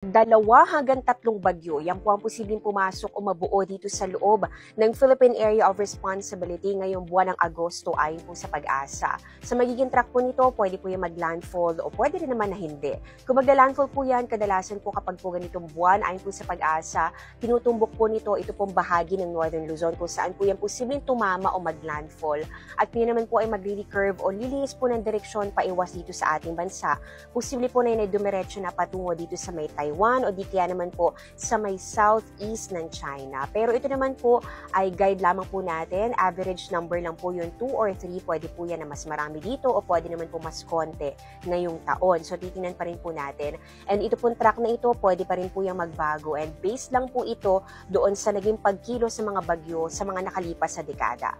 2 hanggang 3 bagyo, yan po ang posibleng pumasok o mabuo dito sa loob ng Philippine Area of Responsibility ngayong buwan ng Agosto ayon po sa Pag-asa. Sa magiging track po nito, pwede po yan mag-landfall o pwede rin naman na hindi. Kung magla-landfall po yan, kadalasan po kapag po ganitong buwan ayon po sa Pag-asa, tinutumbok po nito ito pong bahagi ng Northern Luzon kung saan po yan posibleng tumama o mag-landfall. At yun naman po ay magre-recurve o lilinis po ng direksyon paiwas dito sa ating bansa. Posible po na yun ay dumiretso na patungo dito sa may Taiwan o di kaya naman po sa may southeast ng China. Pero ito naman po ay guide lamang po natin. Average number lang po yun, 2 or 3. Pwede po yan na mas marami dito o pwede naman po mas konti ngayong taon. So titingnan pa rin po natin. And ito pong track na ito, pwede pa rin po yung magbago. And based lang po ito doon sa naging pagkilo sa mga bagyo sa mga nakalipas sa dekada.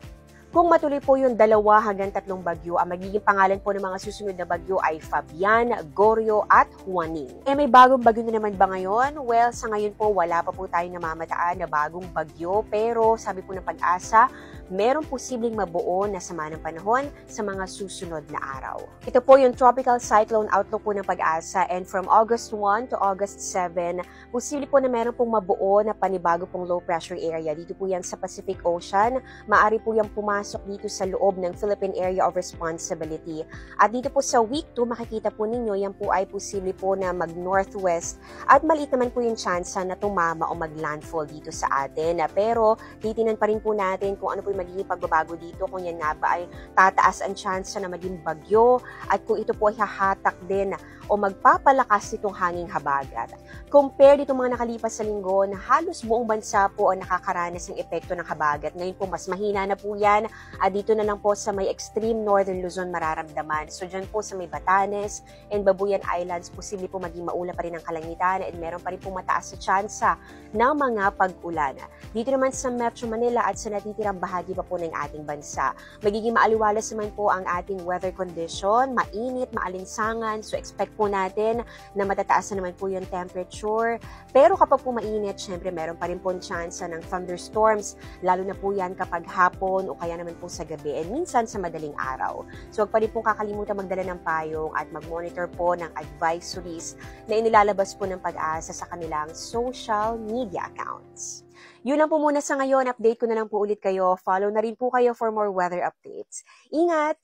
Kung matuloy po yung 2 hanggang 3 bagyo, ang magiging pangalan po ng mga susunod na bagyo ay Fabian, Goryo at Juaning. May bagong bagyo na naman ba ngayon? Well, sa ngayon po wala pa po tayong namamataan na bagong bagyo, pero sabi po ng Pag-asa, merong posibleng mabuo na sama ng panahon sa mga susunod na araw. Ito po yung Tropical Cyclone Outlook po ng Pag-asa, and from August 1 to August 7, posible po na meron pong mabuo na panibago pong low pressure area. Dito po yan sa Pacific Ocean, maaari po yung pumasok dito sa loob ng Philippine Area of Responsibility. At dito po sa week 2, makikita po ninyo, yan po ay posible po na mag-northwest at maliit naman po yung chance na tumama o mag-landfall dito sa atin. Pero titinan pa rin po natin kung ano po yung magiging pagbabago dito, kung yan nga ba ay tataas ang chance na maging bagyo at kung ito po ay hahatak din o magpapalakas itong hanging habagat. Compare dito mga nakalipas sa linggo na halos buong bansa po ang nakakaranas ng epekto ng habagat. Ngayon po mas mahina na po yan at dito na lang po sa may extreme northern Luzon mararamdaman. So dyan po sa may Batanes and Babuyan Islands, posible po maging maula pa rin ang kalangitan and meron pa rin po mataas sa tsansa ng mga pag-ulan. Dito naman sa Metro Manila at sa natitirang bahagi pa po ng ating bansa, magiging maaliwalas naman po ang ating weather condition, mainit, maalinsangan, so expect po natin na matataas na naman po yung temperature. Pero kapag po mainit, syempre meron pa rin po chance ng thunderstorms, lalo na po yan kapag hapon o kaya naman po sa gabi and minsan sa madaling araw. So huwag pa rin po kakalimutan magdala ng payong at mag-monitor po ng advisories na inilalabas po ng Pag-asa sa kanilang social media accounts. Yun lang po muna sa ngayon. Update ko na lang po ulit kayo. Follow na rin po kayo for more weather updates. Ingat!